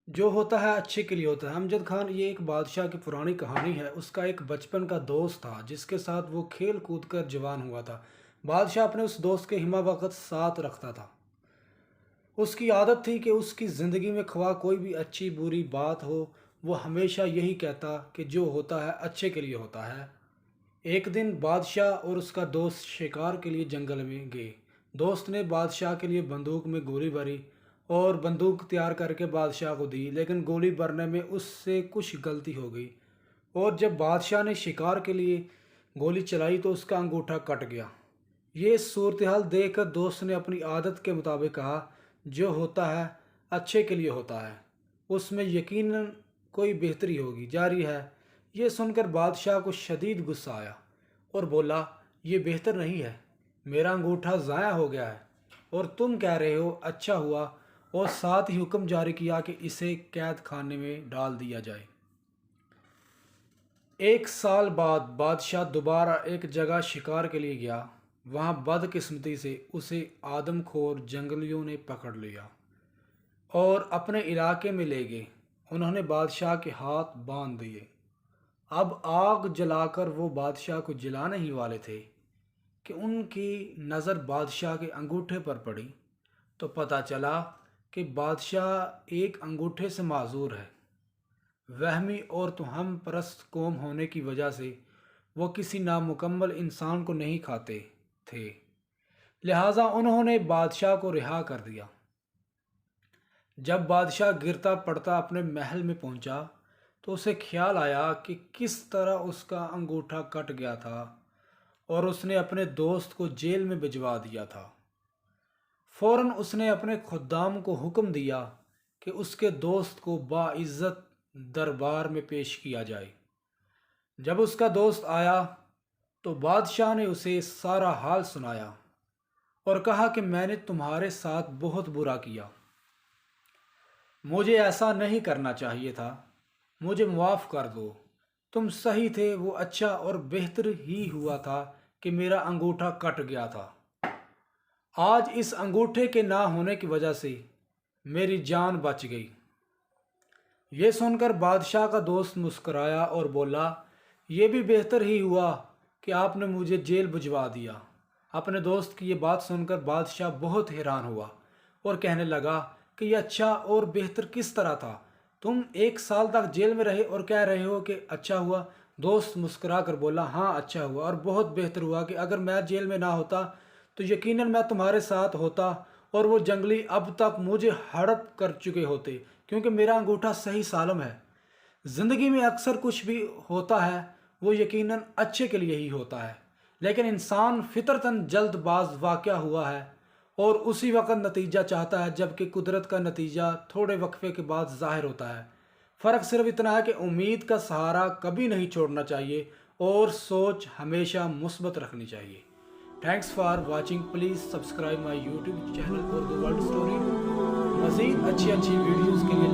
جو ہوتا ہے اچھے کے لیے ہوتا ہے۔ امجد خان یہ ایک بادشاہ کی پرانی کہانی ہے۔ اس کا ایک بچپن کا دوست تھا جس کے ساتھ وہ کھیل کود کر جوان ہوا تھا۔ بادشاہ اپنے اس دوست کے ہمہ وقت ساتھ رکھتا تھا۔ اس کی عادت تھی کہ اس کی زندگی میں خواہ کوئی بھی اچھی بری بات ہو، وہ ہمیشہ یہی کہتا کہ جو ہوتا ہے اچھے کے لیے ہوتا ہے۔ ایک دن بادشاہ اور اس کا دوست شکار کے لیے جنگل میں گئے۔ دوست نے بادشاہ کے لیے بندوق میں گولی بھری اور بندوق تیار کر کے بادشاہ کو دی، لیکن گولی بھرنے میں اس سے کچھ غلطی ہو گئی اور جب بادشاہ نے شکار کے لیے گولی چلائی تو اس کا انگوٹھا کٹ گیا۔ یہ صورتحال دیکھ کر دوست نے اپنی عادت کے مطابق کہا، جو ہوتا ہے اچھے کے لیے ہوتا ہے، اس میں یقیناً کوئی بہتری ہوگی جاری ہے۔ یہ سن کر بادشاہ کو شدید غصہ آیا اور بولا، یہ بہتر نہیں ہے، میرا انگوٹھا ضائع ہو گیا ہے اور تم کہہ رہے ہو اچھا ہوا، اور ساتھ ہی حکم جاری کیا کہ اسے قید خانے میں ڈال دیا جائے۔ ایک سال بعد بادشاہ دوبارہ ایک جگہ شکار کے لیے گیا۔ وہاں بدقسمتی سے اسے آدم خور جنگلیوں نے پکڑ لیا اور اپنے علاقے میں لے گئے۔ انہوں نے بادشاہ کے ہاتھ باندھ دیے۔ اب آگ جلا کر وہ بادشاہ کو جلانے ہی والے تھے کہ ان کی نظر بادشاہ کے انگوٹھے پر پڑی تو پتہ چلا کہ بادشاہ ایک انگوٹھے سے معذور ہے۔ وہمی اور توہم پرست قوم ہونے کی وجہ سے وہ کسی نامکمل انسان کو نہیں کھاتے تھے، لہٰذا انہوں نے بادشاہ کو رہا کر دیا۔ جب بادشاہ گرتا پڑتا اپنے محل میں پہنچا تو اسے خیال آیا کہ کس طرح اس کا انگوٹھا کٹ گیا تھا اور اس نے اپنے دوست کو جیل میں بھجوا دیا تھا۔ فوراً اس نے اپنے خدام کو حکم دیا کہ اس کے دوست کو باعزت دربار میں پیش کیا جائے۔ جب اس کا دوست آیا تو بادشاہ نے اسے سارا حال سنایا اور کہا کہ میں نے تمہارے ساتھ بہت برا کیا، مجھے ایسا نہیں کرنا چاہیے تھا، مجھے معاف کر دو، تم صحیح تھے، وہ اچھا اور بہتر ہی ہوا تھا کہ میرا انگوٹھا کٹ گیا تھا۔ آج اس انگوٹھے کے نہ ہونے کی وجہ سے میری جان بچ گئی۔ یہ سن کر بادشاہ کا دوست مسکرایا اور بولا، یہ بھی بہتر ہی ہوا کہ آپ نے مجھے جیل بھجوا دیا۔ اپنے دوست کی یہ بات سن کر بادشاہ بہت حیران ہوا اور کہنے لگا کہ یہ اچھا اور بہتر کس طرح تھا؟ تم ایک سال تک جیل میں رہے اور کہہ رہے ہو کہ اچھا ہوا۔ دوست مسکرا کر بولا، ہاں اچھا ہوا اور بہت بہتر ہوا کہ اگر میں جیل میں نہ ہوتا تو یقیناً میں تمہارے ساتھ ہوتا اور وہ جنگلی اب تک مجھے ہڑپ کر چکے ہوتے، کیونکہ میرا انگوٹھا صحیح سالم ہے۔ زندگی میں اکثر کچھ بھی ہوتا ہے وہ یقیناً اچھے کے لیے ہی ہوتا ہے، لیکن انسان فطرتاً جلد باز واقع ہوا ہے اور اسی وقت نتیجہ چاہتا ہے، جبکہ قدرت کا نتیجہ تھوڑے وقفے کے بعد ظاہر ہوتا ہے۔ فرق صرف اتنا ہے کہ امید کا سہارا کبھی نہیں چھوڑنا چاہیے اور سوچ ہمیشہ مثبت رکھنی چاہیے۔ Thanks for watching, please subscribe my YouTube channel Urdu world story. مزید اچھی ویڈیوز کے لیے